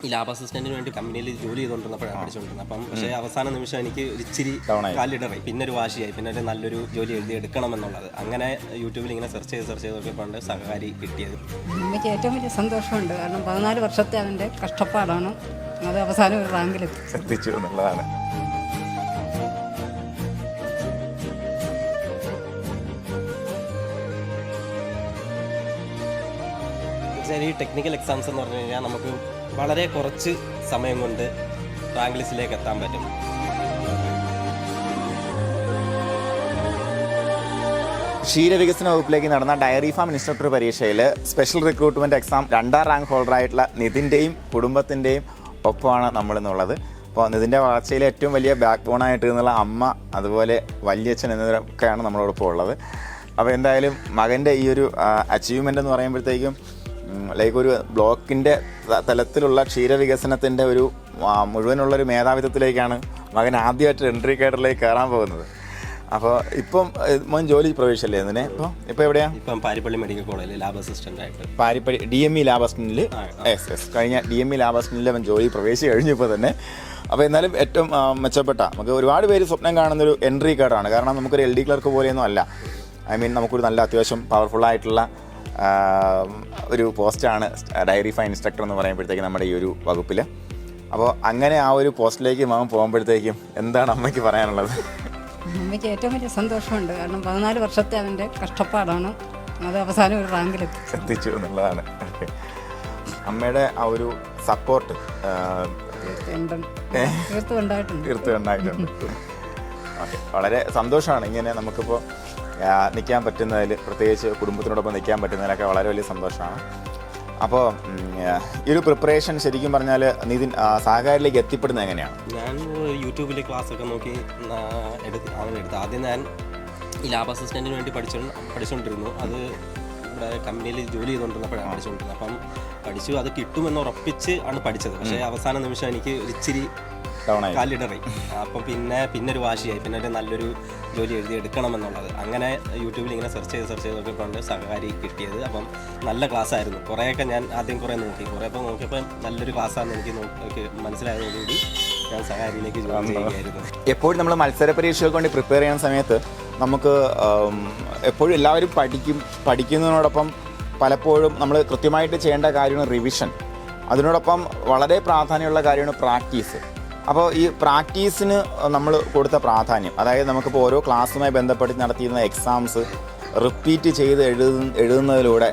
ഈ ലാബ് അസിസ്റ്റന്റിന് വേണ്ടി കമ്പനിയിൽ ജോലി ചെയ്തുകൊണ്ടിരുന്നപ്പോഴാണ് പഠിച്ചുകൊണ്ടിരുന്നത്. അപ്പം പക്ഷേ അവസാന നിമിഷം എനിക്ക് ഇച്ചിരി കാലിടറി, പിന്നെ ഒരു വാശിയായി, പിന്നെ ഒരു നല്ലൊരു ജോലി എഴുതി എടുക്കണമെന്നുള്ളത്. അങ്ങനെ യൂട്യൂബിൽ ഇങ്ങനെ സെർച്ച് ചെയ്ത് നോക്കിയപ്പോഴാണ് സഹകാരി കിട്ടിയത്. എനിക്ക് ഏറ്റവും വലിയ സന്തോഷമുണ്ട്. കാരണം 14 വർഷത്തെ അവൻ്റെ കഷ്ടപ്പാടാണ് അത് അവസാനം ഒരു റാങ്കിൽ എത്തിച്ചു എന്നുള്ളതാണ്. ഈ ടെക്നിക്കൽ എക്സാംസ് എന്ന് പറഞ്ഞു കഴിഞ്ഞാൽ നമുക്ക് വളരെ കുറച്ച് സമയം കൊണ്ട് റാങ്ക് ലിസ്റ്റിലേക്ക് എത്താൻ പറ്റും. ക്ഷീരവികസന വകുപ്പിലേക്ക് നടന്ന ഡയറി ഫാം ഇൻസ്ട്രക്ടർ പരീക്ഷയിൽ സ്പെഷ്യൽ റിക്രൂട്ട്മെൻറ്റ് എക്സാം 2ാം റാങ്ക് ഹോൾഡറായിട്ടുള്ള നിതിൻ്റെയും കുടുംബത്തിൻ്റെയും ഒപ്പമാണ് നമ്മളിന്നുള്ളത്. അപ്പോൾ നിതിൻ്റെ വളർച്ചയിലെ ഏറ്റവും വലിയ ബാക്ക് ബോണായിട്ട് എന്നുള്ള അമ്മ, അതുപോലെ വല്യച്ഛൻ എന്നിവരൊക്കെയാണ് നമ്മളോടൊപ്പം ഉള്ളത്. അപ്പോൾ എന്തായാലും മകൻ്റെ ഈ ഒരു അച്ചീവ്മെൻ്റ് എന്ന് പറയുമ്പോഴത്തേക്കും ലൈക്ക് ഒരു ബ്ലോക്കിൻ്റെ തലത്തിലുള്ള ക്ഷീരവികസനത്തിൻ്റെ ഒരു മുഴുവനുള്ളൊരു മേധാവിത്വത്തിലേക്കാണ് മകൻ ആദ്യമായിട്ട് എൻട്രി കേഡറിലേക്ക് കയറാൻ പോകുന്നത്. അപ്പോൾ ഇപ്പം മോൻ ജോലി പ്രവേശിച്ചല്ലേ അതിനെ? ഇപ്പോൾ എവിടെയാണ്? ഇപ്പം പാരിപ്പള്ളി മെഡിക്കൽ കോളേജിൽ ലാബ് അസിസ്റ്റൻ്റ് ആയിട്ട്. പാരിപ്പള്ളി DME ലാബ് അസിസ്റ്റന്റിൽ കഴിഞ്ഞ DME ലാബ് അസിസ്റ്റന്റിൽ അവൻ ജോലി പ്രവേശിച്ച് കഴിഞ്ഞപ്പോൾ തന്നെ. അപ്പോൾ എന്നാലും ഏറ്റവും മെച്ചപ്പെട്ട, നമുക്ക് ഒരുപാട് പേര് സ്വപ്നം കാണുന്നൊരു എൻട്രി കേഡറാണ്. കാരണം നമുക്കൊരു LD ക്ലർക്ക് പോലെയൊന്നും അല്ല. നമുക്കൊരു നല്ല അത്യാവശ്യം പവർഫുള്ളായിട്ടുള്ള ഒരു പോസ്റ്റാണ് ഡയറി ഫാം ഇൻസ്ട്രക്ടർ എന്ന് പറയുമ്പോഴത്തേക്കും നമ്മുടെ ഈ ഒരു വകുപ്പിൽ. അപ്പോൾ അങ്ങനെ ആ ഒരു പോസ്റ്റിലേക്ക് മകൻ പോകുമ്പോഴത്തേക്കും എന്താണ് അമ്മയ്ക്ക് പറയാനുള്ളത്? അമ്മയ്ക്ക് ഏറ്റവും വലിയ സന്തോഷമുണ്ട്. കാരണം 14 വർഷത്തെ അവൻ്റെ കഷ്ടപ്പാടാണ് അത് അവസാനം ഒരു റാങ്കിൽ എത്തിച്ചു എന്നുള്ളതാണ്. അമ്മയുടെ ആ ഒരു സപ്പോർട്ട് തീർത്തുണ്ടായിട്ടുണ്ട്. ഓക്കെ, വളരെ സന്തോഷമാണ് ഇങ്ങനെ നമുക്കിപ്പോൾ നിൽക്കാൻ പറ്റുന്നതിൽ, പ്രത്യേകിച്ച് കുടുംബത്തിനോടൊപ്പം നിൽക്കാൻ പറ്റുന്നതിലൊക്കെ വളരെ വലിയ സന്തോഷമാണ്. അപ്പോൾ ഈ ഒരു പ്രിപ്പറേഷൻ ശരിക്കും പറഞ്ഞാൽ നിതിൻ സഹകാരിയിലേക്ക് എത്തിപ്പെടുന്നത് എങ്ങനെയാണ്? ഞാൻ യൂട്യൂബിൽ ക്ലാസ്സൊക്കെ നോക്കി അങ്ങനെ എടുത്തു. ആദ്യം ഞാൻ ഈ ലാബ് അസിസ്റ്റൻറ്റിന് വേണ്ടി പഠിച്ചുകൊണ്ടിരുന്നു. അത് ഇവിടെ കമ്പനിയിൽ ജോലി ചെയ്തുകൊണ്ടിരുന്നപ്പോഴാണ് പഠിച്ചുകൊണ്ടിരുന്നത്. അപ്പം പഠിച്ചു, അത് കിട്ടുമെന്ന് ഉറപ്പിച്ച് ആണ് പഠിച്ചത്. പക്ഷേ അവസാന നിമിഷം എനിക്ക് ഇച്ചിരി കാലിടറി. അപ്പം പിന്നെ ഒരു വാശിയായി, പിന്നെ ഒരു നല്ലൊരു ജോലി എഴുതി എടുക്കണമെന്നുള്ളത്. അങ്ങനെ യൂട്യൂബിൽ ഇങ്ങനെ സെർച്ച് ചെയ്ത് നോക്കിയപ്പോഴാണ് സഹകാരി കിട്ടിയത്. അപ്പം നല്ല ക്ലാസ്സായിരുന്നു. കുറേയൊക്കെ ഞാൻ ആദ്യം നോക്കിയപ്പോൾ നല്ലൊരു ക്ലാസ്സാണെന്ന് എനിക്ക് മനസ്സിലായതോടുകൂടി ഞാൻ സഹകാരിയിലേക്ക് ജോയിൻ ചെയ്യുകയായിരുന്നു. എപ്പോഴും നമ്മൾ മത്സര പരീക്ഷകൾക്ക് വേണ്ടി പ്രിപ്പയർ ചെയ്യുന്ന സമയത്ത് നമുക്ക് എപ്പോഴും എല്ലാവരും പഠിക്കുന്നതിനോടൊപ്പം പലപ്പോഴും നമ്മൾ കൃത്യമായിട്ട് ചെയ്യേണ്ട കാര്യമാണ് റിവിഷൻ. അതിനോടൊപ്പം വളരെ പ്രാധാന്യമുള്ള കാര്യമാണ് പ്രാക്ടീസ്. അപ്പോൾ ഈ പ്രാക്ടീസിന് നമ്മൾ കൊടുത്ത പ്രാധാന്യം, അതായത് നമുക്കിപ്പോൾ ഓരോ ക്ലാസ്സുമായി ബന്ധപ്പെട്ട് നടത്തിയിരുന്ന എക്സാംസ് റിപ്പീറ്റ് ചെയ്ത് എഴുതുന്നതിലൂടെ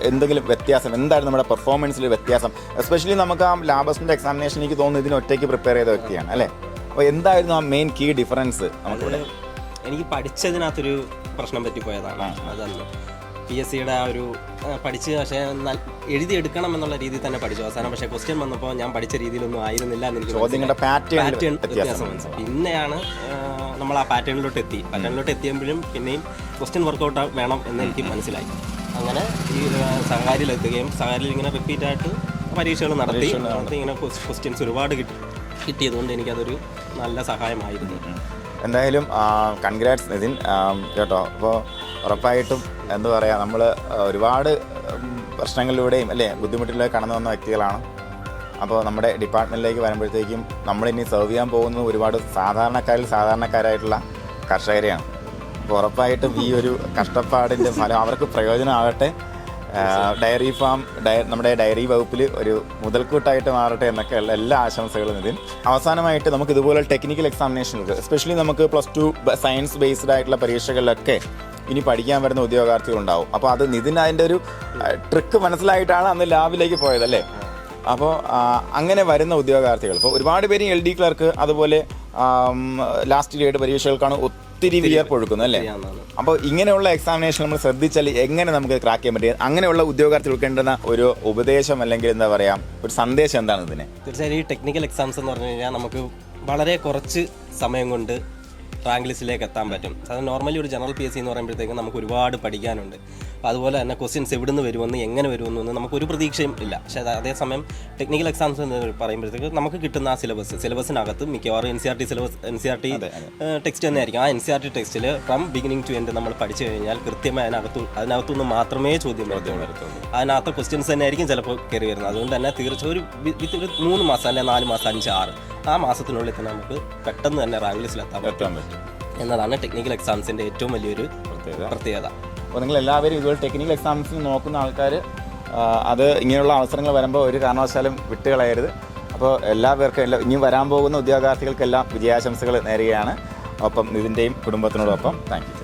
എന്തെങ്കിലും വ്യത്യാസം, എന്താണ് നമ്മുടെ പെർഫോമൻസിൽ വ്യത്യാസം? എസ്പെഷ്യലി നമുക്ക് ആ ലാബസിൻ്റെ എക്സാമിനേഷൻ എനിക്ക് തോന്നുന്നു ഇതിന് ഒറ്റയ്ക്ക് പ്രിപ്പയർ ചെയ്ത വ്യക്തിയാണ് അല്ലേ? അപ്പോൾ എന്തായിരുന്നു ആ മെയിൻ കീ ഡിഫറൻസ് നമുക്കിവിടെ? എനിക്ക് പഠിച്ചതിനകത്തൊരു പ്രശ്നം പറ്റിപ്പോയതാണ്. അതല്ല PSCയുടെ ആ ഒരു പഠിച്ച്, പക്ഷേ എഴുതിയെടുക്കണം എന്നുള്ള രീതിയിൽ തന്നെ പഠിച്ചു. അവസാനം പക്ഷേ ക്വസ്റ്റ്യൻ വന്നപ്പോൾ ഞാൻ പഠിച്ച രീതിയിലൊന്നും ആയിരുന്നില്ല എന്ന് എനിക്ക് പാറ്റേൺ വ്യത്യാസം മനസ്സിലായി. പിന്നെയാണ് നമ്മൾ ആ പാറ്റേണിലോട്ട് എത്തിയപ്പോഴും പിന്നെയും ക്വസ്റ്റ്യൻ വർക്കൗട്ട് വേണം എന്ന് എനിക്ക് മനസ്സിലായി. അങ്ങനെ ഈ സഹകാരിയിലെത്തുകയും സഹകാരിയിൽ ഇങ്ങനെ റിപ്പീറ്റായിട്ട് പരീക്ഷകൾ നടത്തി ഇങ്ങനെ ക്വസ്റ്റ്യൻസ് ഒരുപാട് കിട്ടിയതുകൊണ്ട് എനിക്കതൊരു നല്ല സഹായമായിരുന്നു. എന്തായാലും കൺഗ്രാറ്റ്സ് നിതിൻ കേട്ടോ. അപ്പോൾ ഉറപ്പായിട്ടും എന്താ പറയുക, നമ്മൾ ഒരുപാട് പ്രശ്നങ്ങളിലൂടെയും ബുദ്ധിമുട്ടിലൂടെ കടന്നു വന്ന വ്യക്തികളാണ്. അപ്പോൾ നമ്മുടെ ഡിപ്പാർട്ട്മെൻറ്റിലേക്ക് വരുമ്പോഴത്തേക്കും നമ്മളിനി സെർവ് ചെയ്യാൻ പോകുന്നത് ഒരുപാട് സാധാരണക്കാരായിട്ടുള്ള കർഷകരെയാണ്. അപ്പോൾ ഉറപ്പായിട്ടും ഈ ഒരു കഷ്ടപ്പാടിൻ്റെ ഫലം അവർക്ക് പ്രയോജനമാകട്ടെ. ഡയറി ഫാം നമ്മുടെ ഡയറി വകുപ്പിൽ ഒരു മുതൽക്കൂട്ടായിട്ട് മാറട്ടെ എന്നൊക്കെയുള്ള എല്ലാ ആശംസകളും ഇതിന്. അവസാനമായിട്ട് നമുക്ക് ഇതുപോലെ ടെക്നിക്കൽ എക്സാമിനേഷനുകൾ, എസ്പെഷ്യലി നമുക്ക് +2 സയൻസ് ബേസ്ഡ് ആയിട്ടുള്ള പരീക്ഷകളിലൊക്കെ ഇനി പഠിക്കാൻ വരുന്ന ഉദ്യോഗാർത്ഥികളുണ്ടാവും. അപ്പോൾ അത് നിതിൻ അതിൻ്റെ ഒരു ട്രിക്ക് മനസ്സിലായിട്ടാണ് അന്ന് ലാബിലേക്ക് പോയതല്ലേ? അപ്പോൾ അങ്ങനെ വരുന്ന ഉദ്യോഗാർത്ഥികൾ ഇപ്പോൾ ഒരുപാട് പേര് LD ക്ലർക്ക് അതുപോലെ ലാസ്റ്റ് ഗ്രേഡ് പരീക്ഷകൾക്കാണ് ഒത്തിരി വിയർപ്പൊഴുക്കുന്നത് അല്ലേ? അപ്പോൾ ഇങ്ങനെയുള്ള എക്സാമിനേഷൻ നമ്മൾ ശ്രദ്ധിച്ചാൽ എങ്ങനെ നമുക്ക് ക്രാക്ക് ചെയ്യാൻ പറ്റും? അങ്ങനെയുള്ള ഉദ്യോഗാർത്ഥികൾക്ക് വേണ്ടുന്ന ഒരു ഉപദേശം അല്ലെങ്കിൽ എന്താ പറയുക, ഒരു സന്ദേശം എന്താണ് ഇതിന്? തീർച്ചയായും ഈ ടെക്നിക്കൽ എക്സാംസ് എന്ന് പറഞ്ഞു കഴിഞ്ഞാൽ നമുക്ക് വളരെ കുറച്ച് സമയം കൊണ്ട് റാങ്ക് ലിസ്റ്റിലേക്ക് എത്താൻ പറ്റും. അത് നോർമലി ഒരു ജനറൽ PSC എന്ന് പറയുമ്പോഴത്തേക്കും നമുക്ക് ഒരുപാട് പഠിക്കാനുണ്ട്. അപ്പോൾ അതുപോലെ തന്നെ ക്വസ്റ്റ്യൻസ് എവിടെ നിന്ന് വരുമെന്ന് എങ്ങനെ വരുമെന്നൊന്നും നമുക്കൊരു പ്രതീക്ഷയും ഇല്ല. പക്ഷേ അതേസമയം ടെക്നിക്കൽ എക്സാംസ് എന്ന് പറയുമ്പോഴത്തേക്ക് നമുക്ക് കിട്ടുന്ന ആ സിലബസിനകത്ത് മിക്കവാറും NCERT ടെക്സ്റ്റ് തന്നെ ആയിരിക്കും. ആ NCERT ടെക്സ്റ്റിൽ ഫ്രം ബിഗിനിങ് ടു എൻഡ് നമ്മൾ പഠിച്ചു കഴിഞ്ഞാൽ കൃത്യമായി അതിനകത്തുനിന്ന് മാത്രമേ ചോദ്യം വരത്തുള്ളൂ. അതിനകത്ത് ക്വസ്റ്റ്യൻസ് തന്നെ ആയിരിക്കും ചിലപ്പോൾ കയറി വരുന്നത്. അതുകൊണ്ട് തന്നെ തീർച്ചയായും ഒരു 3 മാസം അല്ലെങ്കിൽ 4 മാസം 5, 6 ആ മാസത്തിനുള്ളിൽ തന്നെ നമുക്ക് പെട്ടെന്ന് തന്നെ റാങ്ക് ലിസ്റ്റിലെത്താൻ പറ്റും എന്നതാണ് ടെക്നിക്കൽ എക്സാംസിൻ്റെ ഏറ്റവും വലിയൊരു പ്രത്യേകത. അപ്പോൾ നിങ്ങൾ എല്ലാവരും ഇതുപോലെ ടെക്നിക്കൽ എക്സാംസിന് നോക്കുന്ന ആൾക്കാർ അത് ഇങ്ങനെയുള്ള അവസരങ്ങൾ വരുമ്പോൾ ഒരു കാരണവശാലും വിട്ടുകളയരുത്. അപ്പോൾ എല്ലാവർക്കും ഇനി വരാൻ പോകുന്ന ഉദ്യോഗാർത്ഥികൾക്കെല്ലാം വിജയാശംസകൾ നേരുകയാണ്. ഒപ്പം ഇതിൻ്റെയും കുടുംബത്തിനോടൊപ്പം താങ്ക് യു.